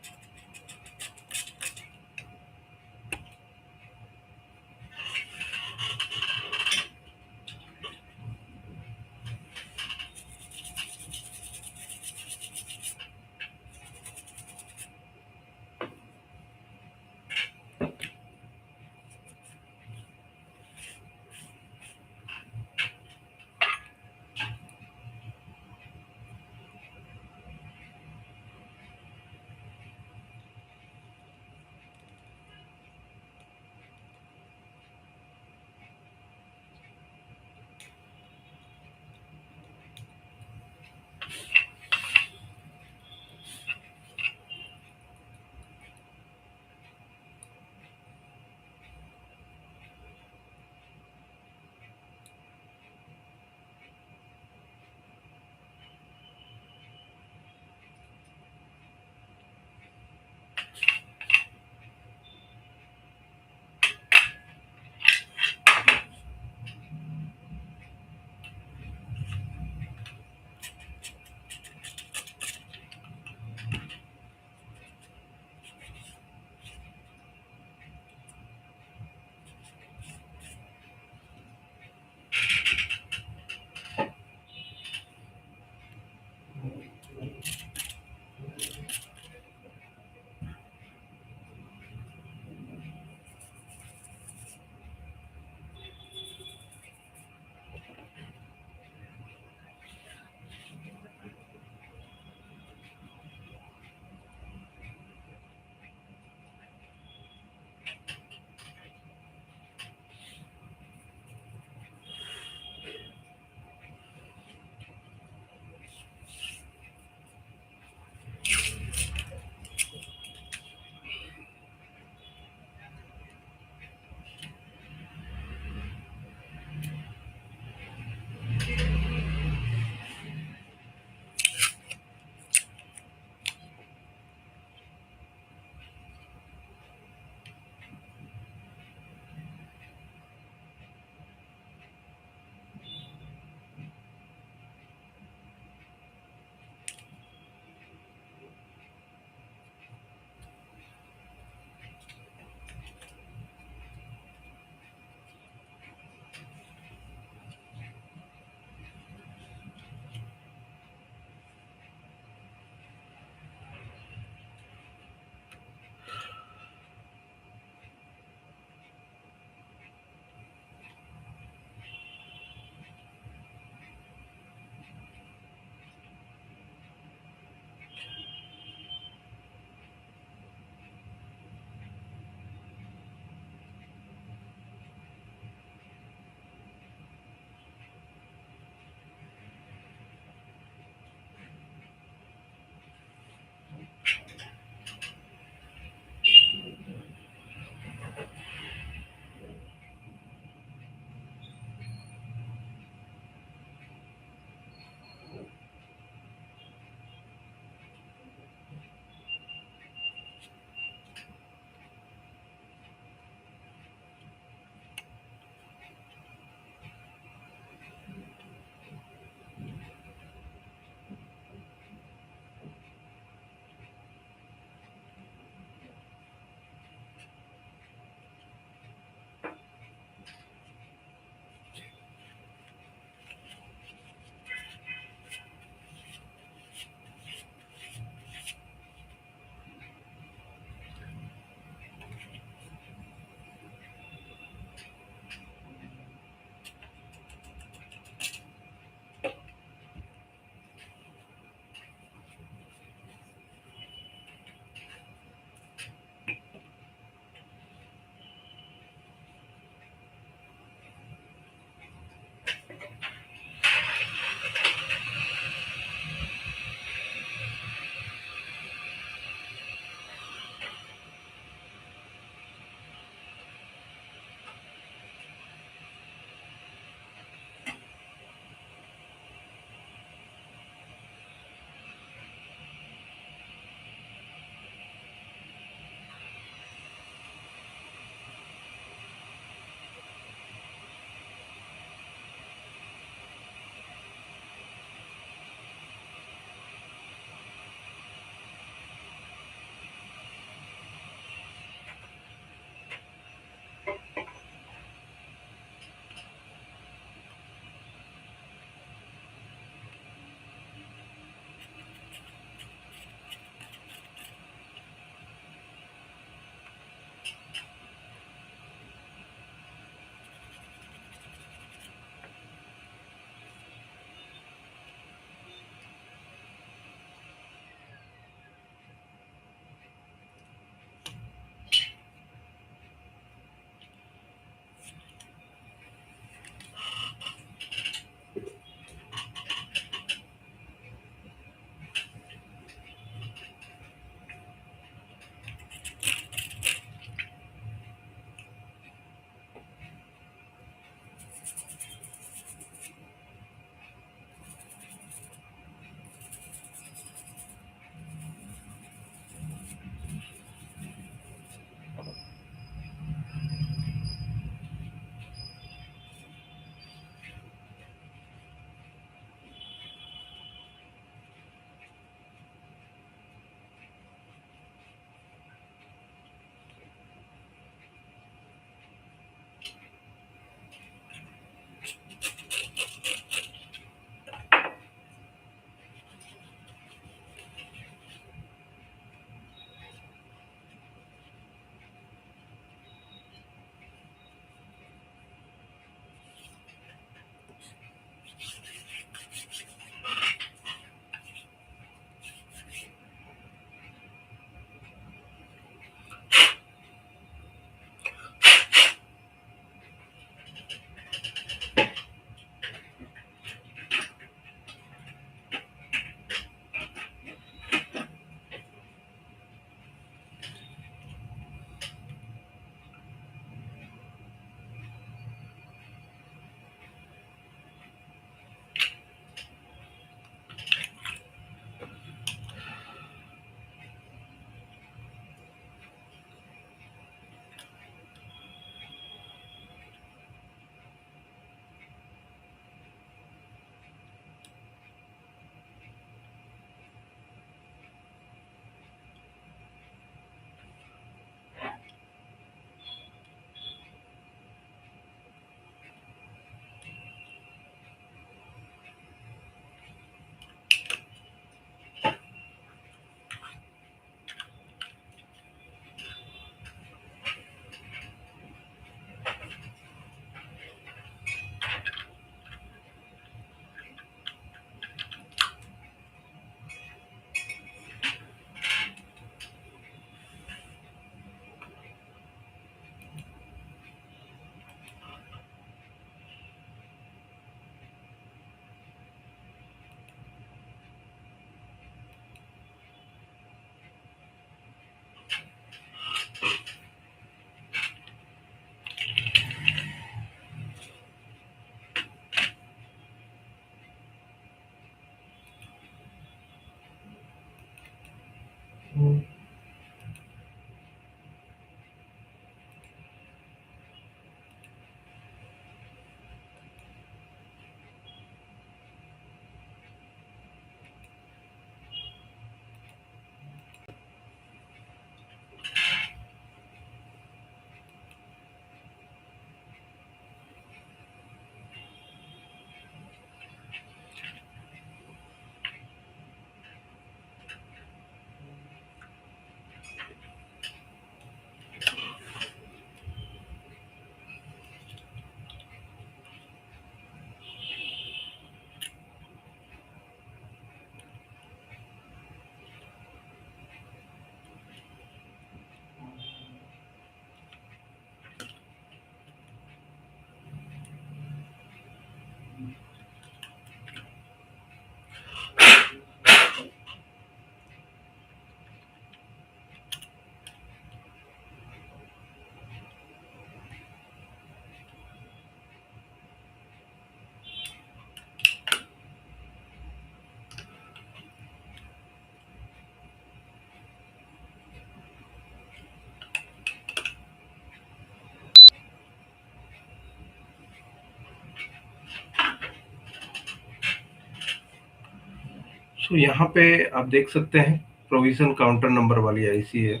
सो यहाँ पे आप देख सकते हैं प्रोविजन काउंटर नंबर वाली आईसी है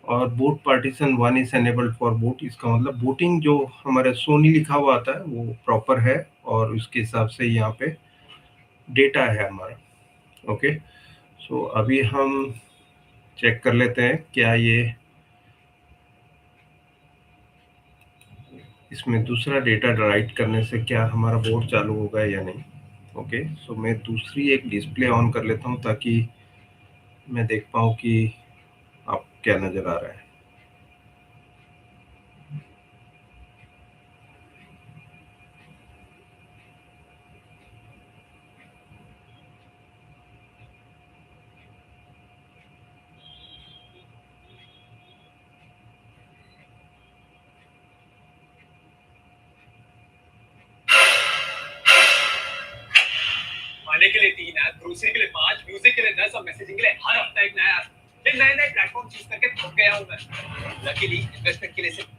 और boot partition 1 is enabled for boot. इसका मतलब बूटिंग जो हमारे सोनी लिखा हुआ आता है वो प्रॉपर है और उसके हिसाब से यहाँ पे डेटा है हमारा। ओके, सो अभी हम चेक कर लेते हैं क्या ये इसमें दूसरा डेटा राइट करने से क्या हमारा बोर्ड चालू होगा या नहीं। ओके, सो मैं दूसरी एक डिस्प्ले ऑन कर लेता हूँ ताकि मैं देख पाऊँ कि आप क्या नज़र आ रहा है। खाने के लिए 3 ऐप, ग्रोसरी के लिए 5, म्यूजिक के लिए 10 और मैसेजिंग के लिए हर हफ्ता एक नया ऐप। ये नए-नए प्लेटफॉर्म चूज़ करके थक गया हूँ मैं। लकीली इन्वेस्टमेंट के लिए सिर्फ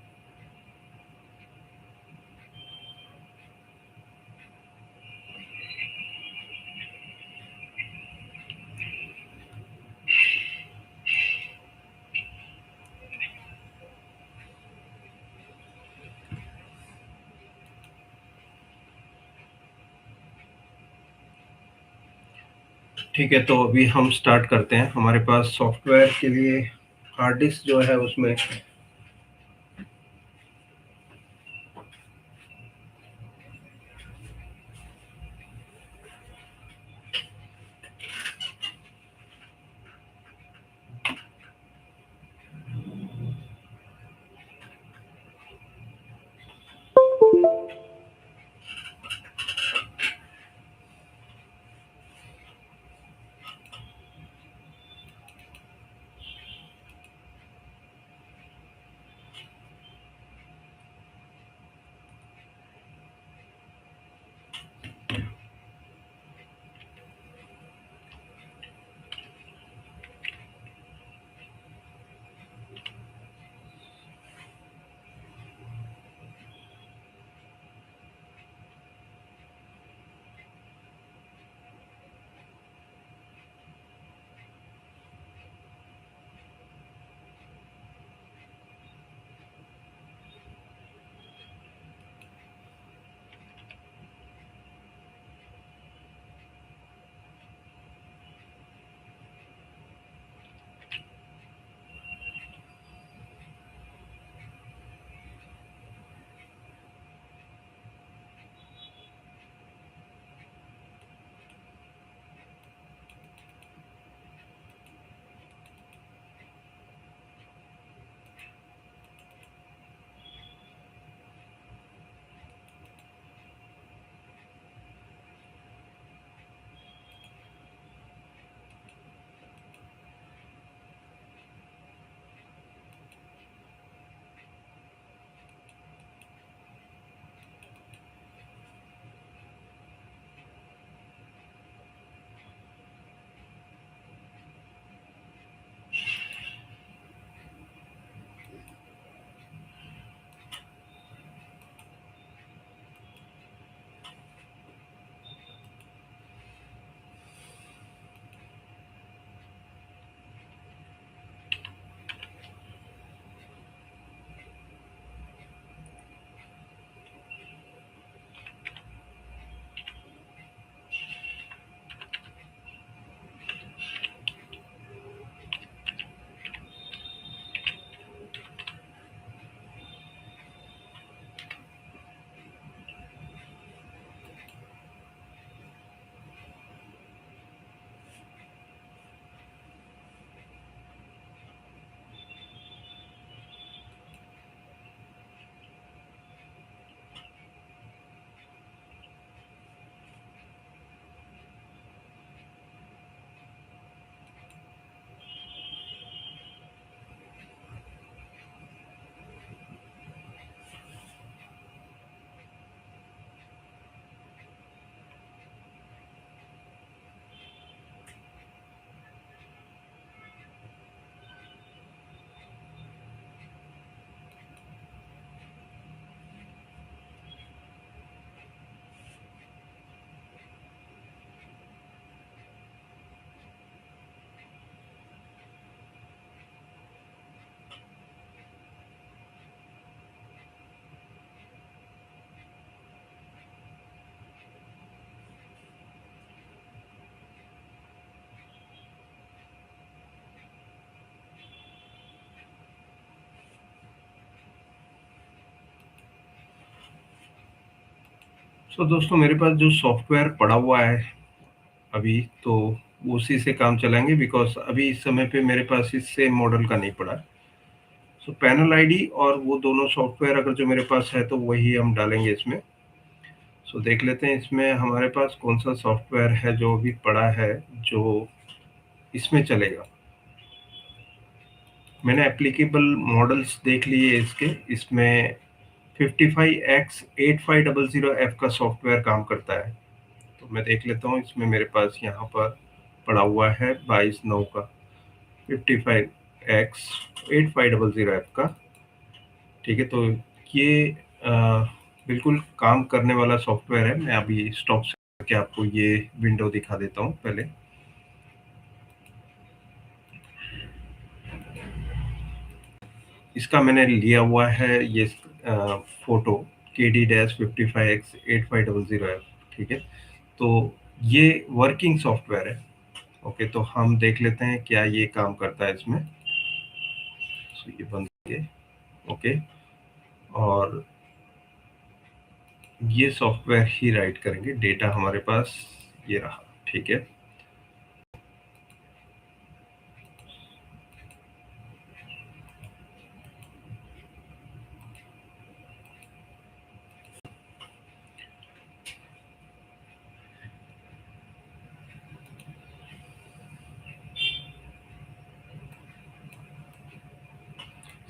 ठीक है, तो अभी हम स्टार्ट करते हैं। हमारे पास सॉफ्टवेयर के लिए हार्ड डिस्क जो है उसमें दोस्तों मेरे पास जो सॉफ्टवेयर पड़ा हुआ है अभी, तो उसी से काम चलाएँगे बिकॉज़ अभी इस समय पे मेरे पास इस सेम मॉडल का नहीं पड़ा। पैनल आईडी और वो दोनों सॉफ्टवेयर अगर जो मेरे पास है तो वही हम डालेंगे इसमें। देख लेते हैं इसमें हमारे पास कौन-सा सॉफ्टवेयर है जो अभी पड़ा है, जो इसमें चलेगा। मैंने एप्लीकेबल मॉडल्स देख लिए इसके, इसमें 55X8500F का सॉफ्टवेयर काम करता है। तो मैं देख लेता हूँ, इसमें मेरे पास यहाँ पर पड़ा हुआ है 22/9 का 55X8500F का। ठीक है, तो ये अ, बिल्कुल काम करने वाला सॉफ्टवेयर है। मैं अभी स्टॉप से करके आपको ये विंडो दिखा देता हूँ पहले। इसका मैंने लिया हुआ है ये फ़ोटो KD-55X8500F, ठीक है? तो ये वर्किंग सॉफ्टवेयर है। ओके, तो हम देख लेते हैं क्या ये काम करता है इसमें। ये बंद करिए। ओके, और ये सॉफ्टवेयर ही राइट करेंगे, डेटा हमारे पास ये रहा, ठीक है?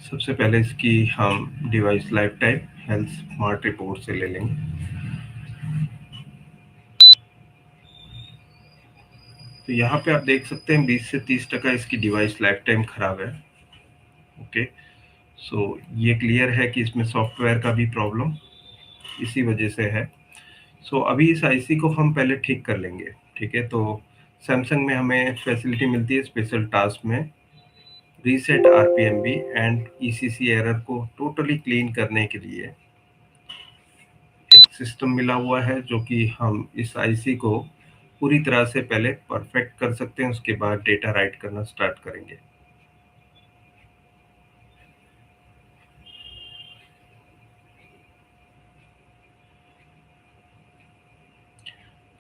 सबसे पहले इसकी हम device life time health smart report से ले लेंगे। तो यहाँ पे आप देख सकते हैं 20 से 30% इसकी डिवाइस लाइफ टाइम खराब है। ओके, ये क्लियर है कि इसमें सॉफ्टवेयर का भी प्रॉब्लम इसी वजह से है। अभी इस आईसी को हम पहले ठीक कर लेंगे, ठीक है? तो सैमसंग में हमें फैसिलिटी मिलती है स्पेशल टास्क में रीसेट आरपीएमबी एंड ईसीसी एरर को टोटली क्लीन करने के लिए एक सिस्टम मिला हुआ है, जो कि हम इस आईसी को पूरी तरह से पहले परफेक्ट कर सकते हैं, उसके बाद डेटा राइट करना स्टार्ट करेंगे।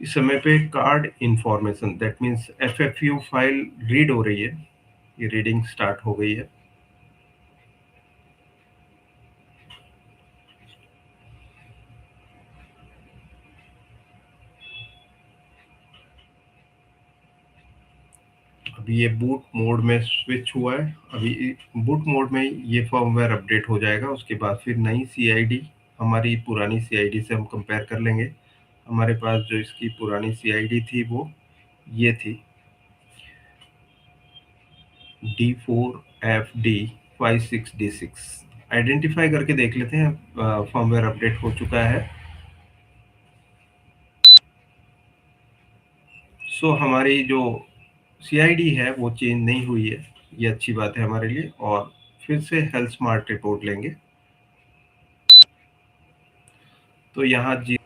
इस समय पे card information that means FFU file read हो रही है। ये रीडिंग स्टार्ट हो गई है। अभी ये बूट मोड में स्विच हुआ है। अभी बूट मोड में ये फर्मवेयर अपडेट हो जाएगा, उसके बाद फिर नई सीआईडी, हमारी पुरानी सीआईडी से हम कंपेयर कर लेंगे। हमारे पास जो इसकी पुरानी सीआईडी थी वो ये थी D4FD56D6। आइडेंटिफाई करके देख लेते हैं फर्मवेयर अपडेट हो चुका है। हमारी जो सीआईडी है वो चेंज नहीं हुई है, ये अच्छी बात है हमारे लिए। और फिर से हेल्थ स्मार्ट रिपोर्ट लेंगे। तो यहाँ जी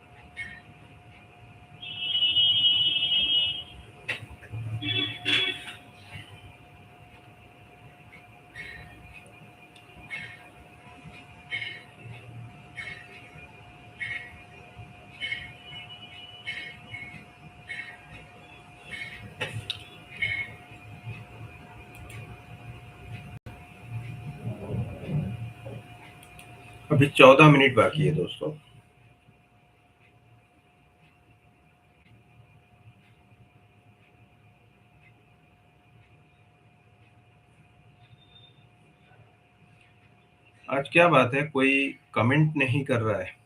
अभी 14 मिनट बाकी है दोस्तों। आज क्या बात है, कोई कमेंट नहीं कर रहा है?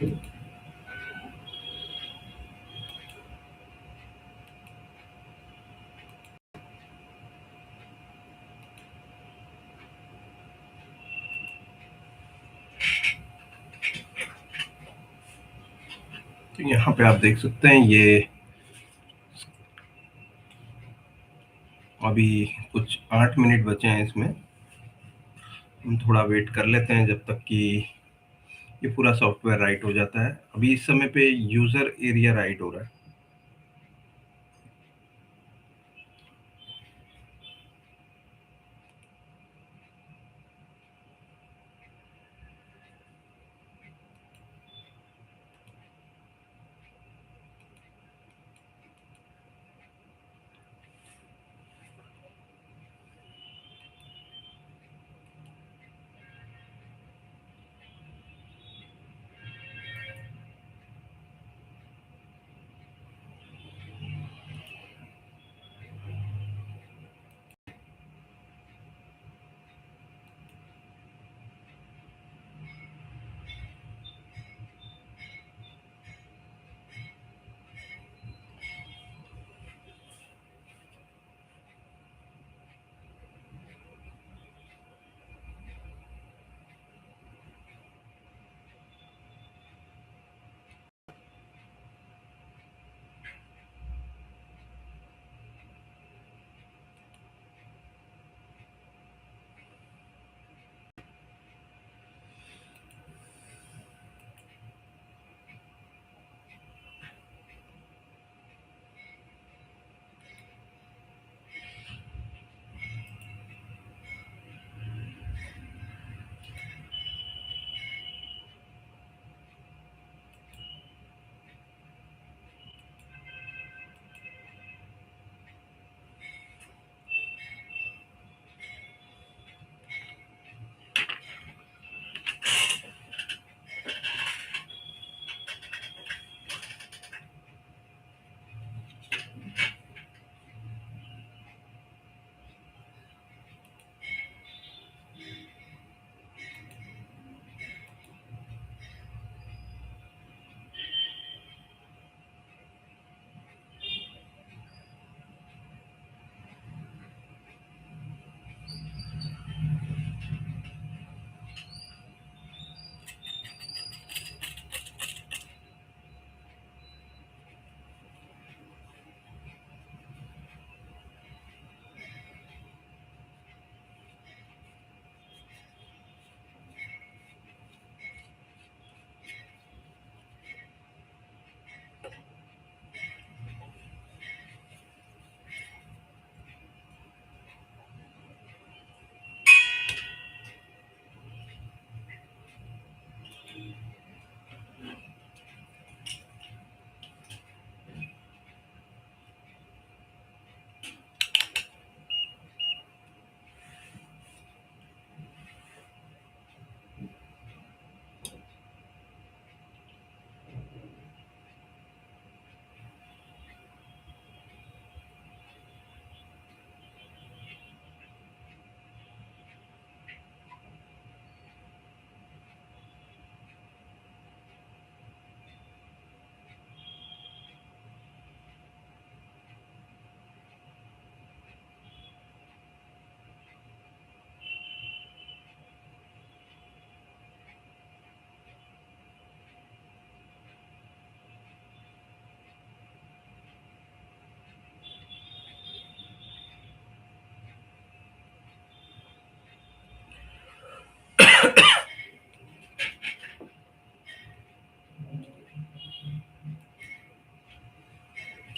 तो यहाँ पे आप देख सकते हैं ये अभी कुछ 8 मिनट बचे हैं इसमें। हम थोड़ा वेट कर लेते हैं जब तक कि ये पूरा सॉफ्टवेयर राइट हो जाता है। अभी इस समय पे यूज़र एरिया राइट हो रहा है।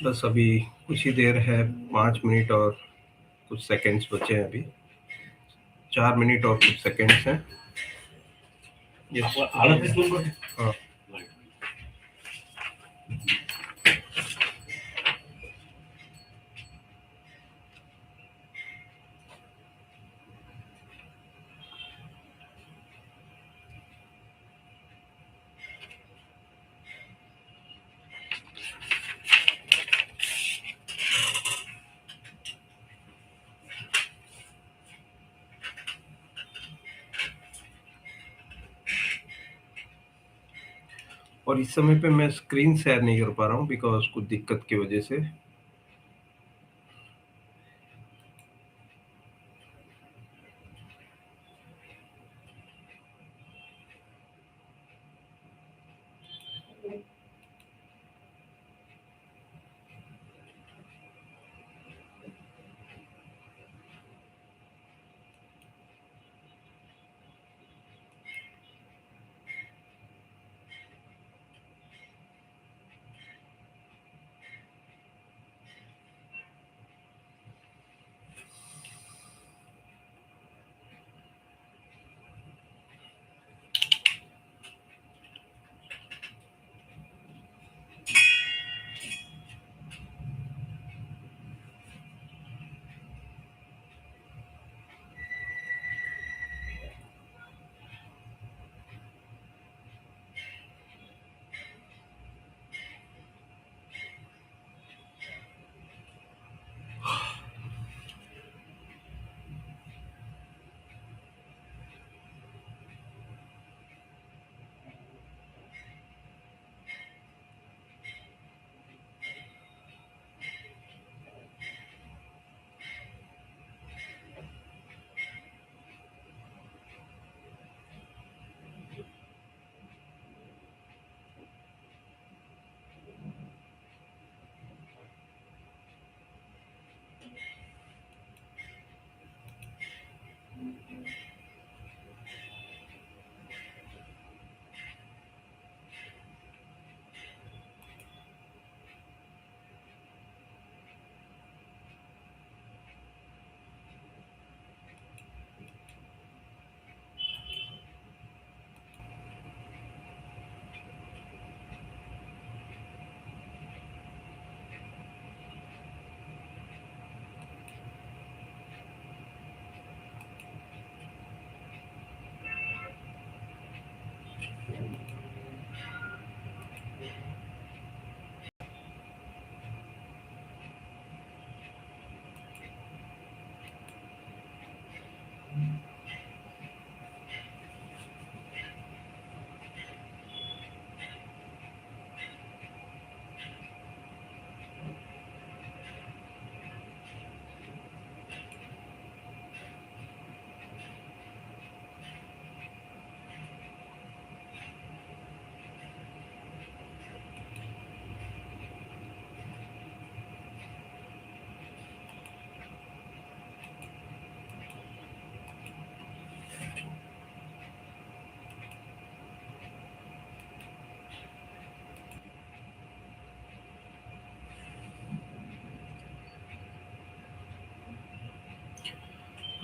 बस अभी कुछ ही देर है, 5 मिनट और कुछ सेकंड्स बचे हैं अभी। 4 मिनट और कुछ सेकंड्स हैं। ये हाँ। और इस समय पे मैं स्क्रीन शेयर नहीं कर पा रहा हूँ बिकॉज़ कुछ दिक्कत की वजह से।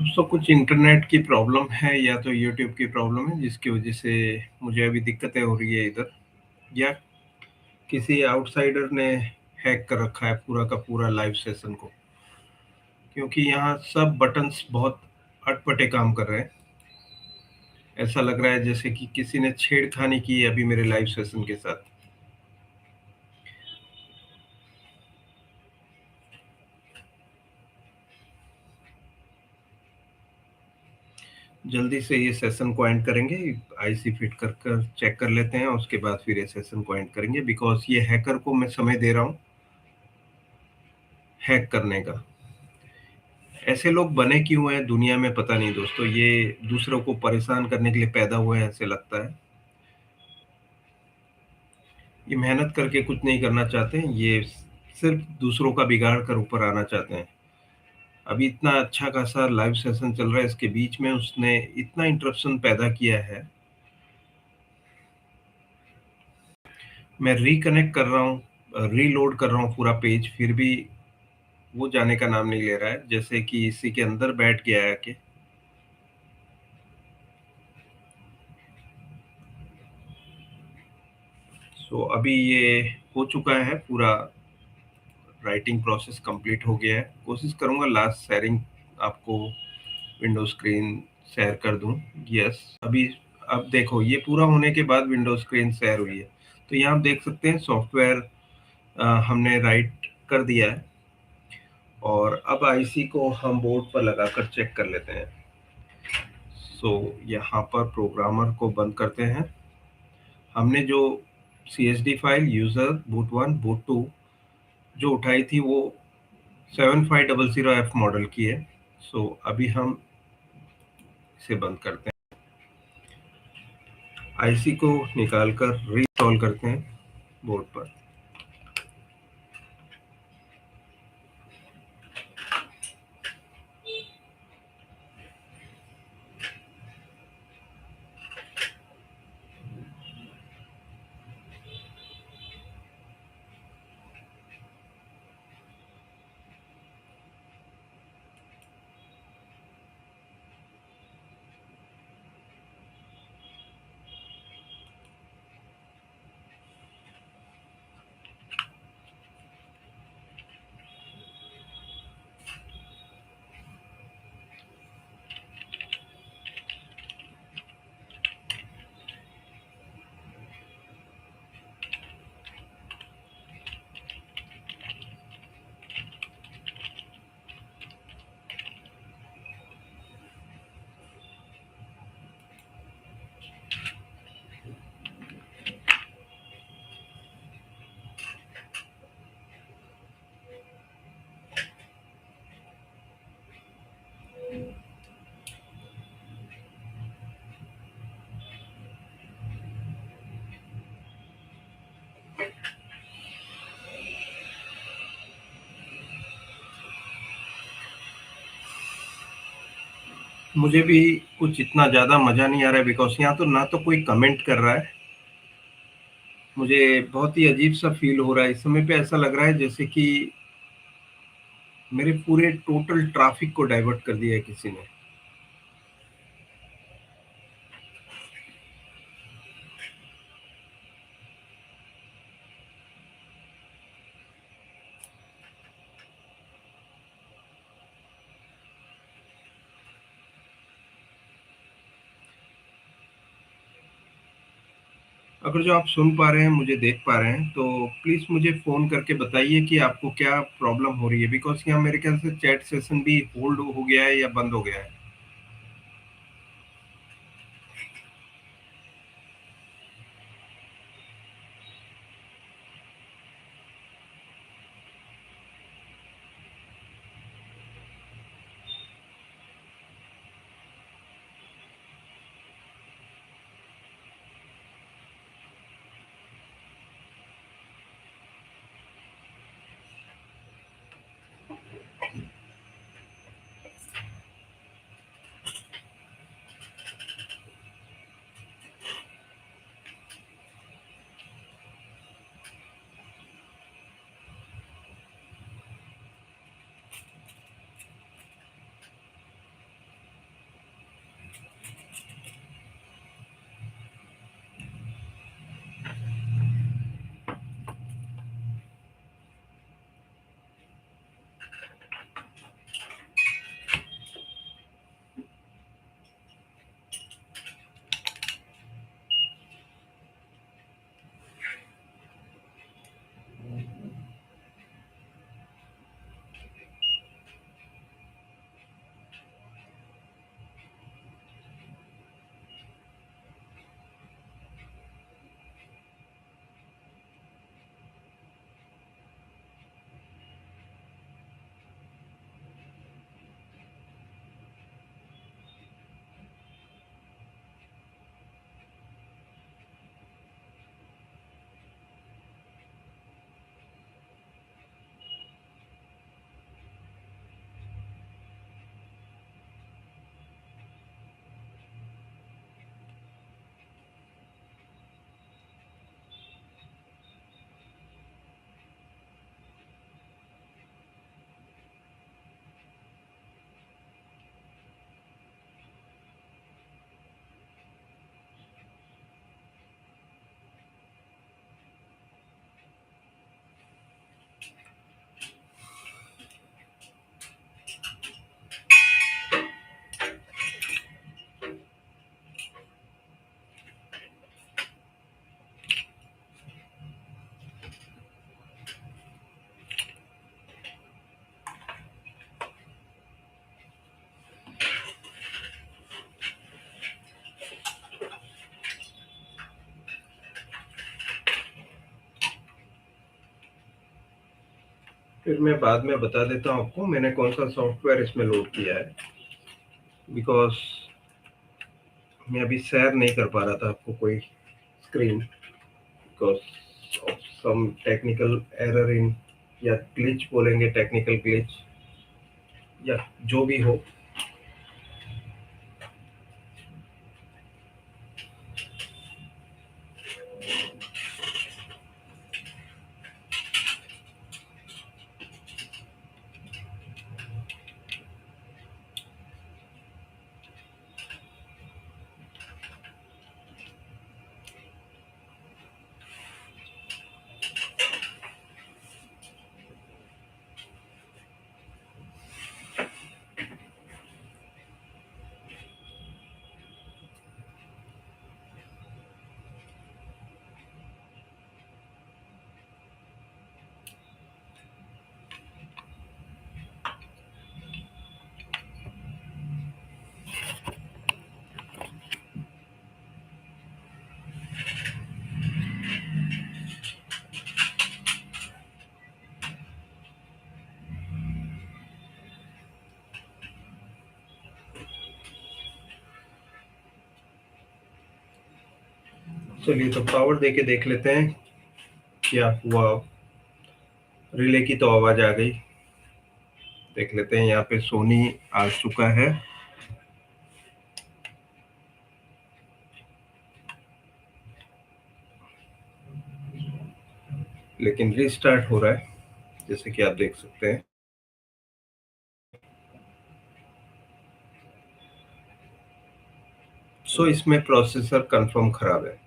दोस्तों कुछ इंटरनेट की प्रॉब्लम है या तो यूट्यूब की प्रॉब्लम है जिसकी वजह से मुझे अभी दिक्कतें हो रही है इधर, या किसी आउटसाइडर ने हैक कर रखा है पूरा का पूरा लाइव सेशन को। क्योंकि यहाँ सब बटन्स बहुत अटपटे काम कर रहे हैं। ऐसा लग रहा है जैसे कि किसी ने छेड़खानी की है अभी मेरे लाइव सेशन के साथ। जल्दी से ये सेशन को एंड करेंगे, आईसी फिट कर कर चेक कर लेते हैं और उसके बाद फिर ये सेशन को एंड करेंगे बिकॉज़ ये हैकर को मैं समय दे रहा हूँ हैक करने का। ऐसे लोग बने क्यों हैं दुनिया में पता नहीं दोस्तों, ये दूसरों को परेशान करने के लिए पैदा हुए हैं ऐसे लगता है। ये मेहनत करके कुछ नहीं करना चाहते हैं, ये सिर्फ़ दूसरों का बिगाड़ कर ऊपर आना चाहते हैं। अभी इतना अच्छा खासा लाइव सेशन चल रहा है, इसके बीच में उसने इतना इंटरप्शन पैदा किया है। मैं रिकनेक्ट कर रहा हूँ, रीलोड कर रहा हूँ पूरा पेज, फिर भी वो जाने का नाम नहीं ले रहा है, जैसे कि इसी के अंदर बैठ गया है आके। सो अभी ये हो चुका है पूरा, राइटिंग प्रोसेस कंप्लीट हो गया है। कोशिश करूँगा लास्ट शेयरिंग आपको विंडो स्क्रीन शेयर कर दूँ। यस, अभी अब देखो ये पूरा होने के बाद विंडो स्क्रीन शेयर हुई है। तो यहाँ आप देख सकते हैं सॉफ्टवेयर हमने राइट कर दिया है और अब आईसी को हम बोर्ड पर लगाकर चेक कर लेते हैं। सो यहाँ पर प्रोग्रामर को बंद करते हैं। हमने जो CSD file user boot 1 boot 2 जो उठाई थी वो 7500F मॉडल की है। सो अभी हम इसे बंद करते हैं। आईसी को निकालकर रीइंस्टॉल करते हैं बोर्ड पर। मुझे भी कुछ इतना ज़्यादा मज़ा नहीं आ रहा है बिकॉज़ यहाँ तो ना तो कोई कमेंट कर रहा है। मुझे बहुत ही अजीब-सा फ़ील हो रहा है। इस समय पे ऐसा लग रहा है जैसे कि मेरे पूरे टोटल ट्रैफ़िक को डाइवर्ट कर दिया है किसी ने। अगर जो आप सुन पा रहे हैं, मुझे देख पा रहे हैं, तो प्लीज़ मुझे फ़ोन करके बताइए कि आपको क्या प्रॉब्लम हो रही है बिकॉज़ यहाँ मेरे ख़्याल से चैट सेशन भी होल्ड हो गया है या बंद हो गया है। फिर मैं बाद में बता देता हूँ आपको मैंने कौन सा सॉफ्टवेयर इसमें लोड किया है, बिकॉज मैं अभी शेयर नहीं कर पा रहा था आपको कोई screen, because of some technical error in, या ग्लिच बोलेंगे, टेक्निकल ग्लिच या जो भी हो। चलिए तो पावर देके देख लेते हैं क्या हुआ। रिले की तो आवाज आ गई, देख लेते हैं। यहाँ पे सोनी आ चुका है, लेकिन रीस्टार्ट हो रहा है जैसे कि आप देख सकते हैं। सो इसमें प्रोसेसर कंफर्म खराब है।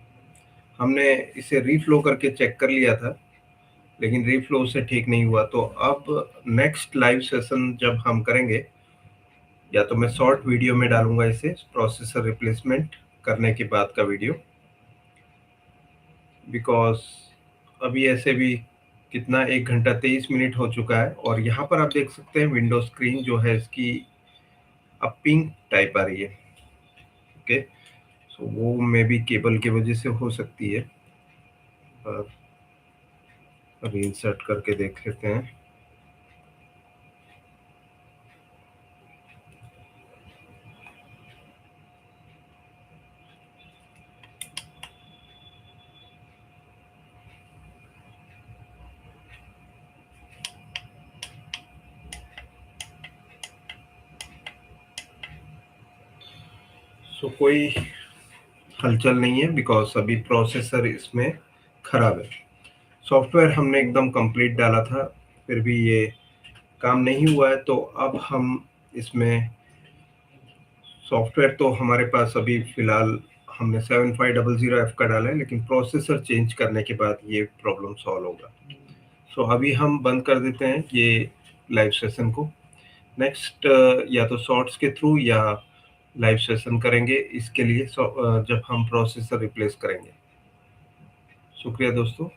हमने इसे रीफ्लो करके चेक कर लिया था, लेकिन रीफ्लो से ठीक नहीं हुआ। तो अब नेक्स्ट लाइव सेशन जब हम करेंगे, या तो मैं शॉर्ट वीडियो में डालूंगा इसे, प्रोसेसर रिप्लेसमेंट करने के बाद का वीडियो, बिकॉज अभी ऐसे भी कितना 1 घंटा 23 मिनट हो चुका है। और यहाँ पर आप देख सकते हैं विंडो स्क्रीन जो है इसकी अब पिंक टाइप आ रही है। ओके, सो वो मे बी केबल की वजह से हो सकती है। रीइंसर्ट करके देख लेते हैं। सो कोई हलचल नहीं है, बिकॉज अभी प्रोसेसर इसमें खराब है। सॉफ्टवेयर हमने एकदम कंप्लीट डाला था, फिर भी ये काम नहीं हुआ है। तो अब हम इसमें सॉफ्टवेयर तो हमारे पास अभी फिलहाल हमने 7500F का डाला है, लेकिन प्रोसेसर चेंज करने के बाद ये प्रॉब्लम सॉल्व होगा। सो अभी हम बंद कर देते हैं ये लाइव सेशन को। नेक्स्ट या तो शॉर्ट्स के थ्रू या लाइव सेशन करेंगे इसके लिए, जब हम प्रोसेसर रिप्लेस करेंगे। शुक्रिया दोस्तों।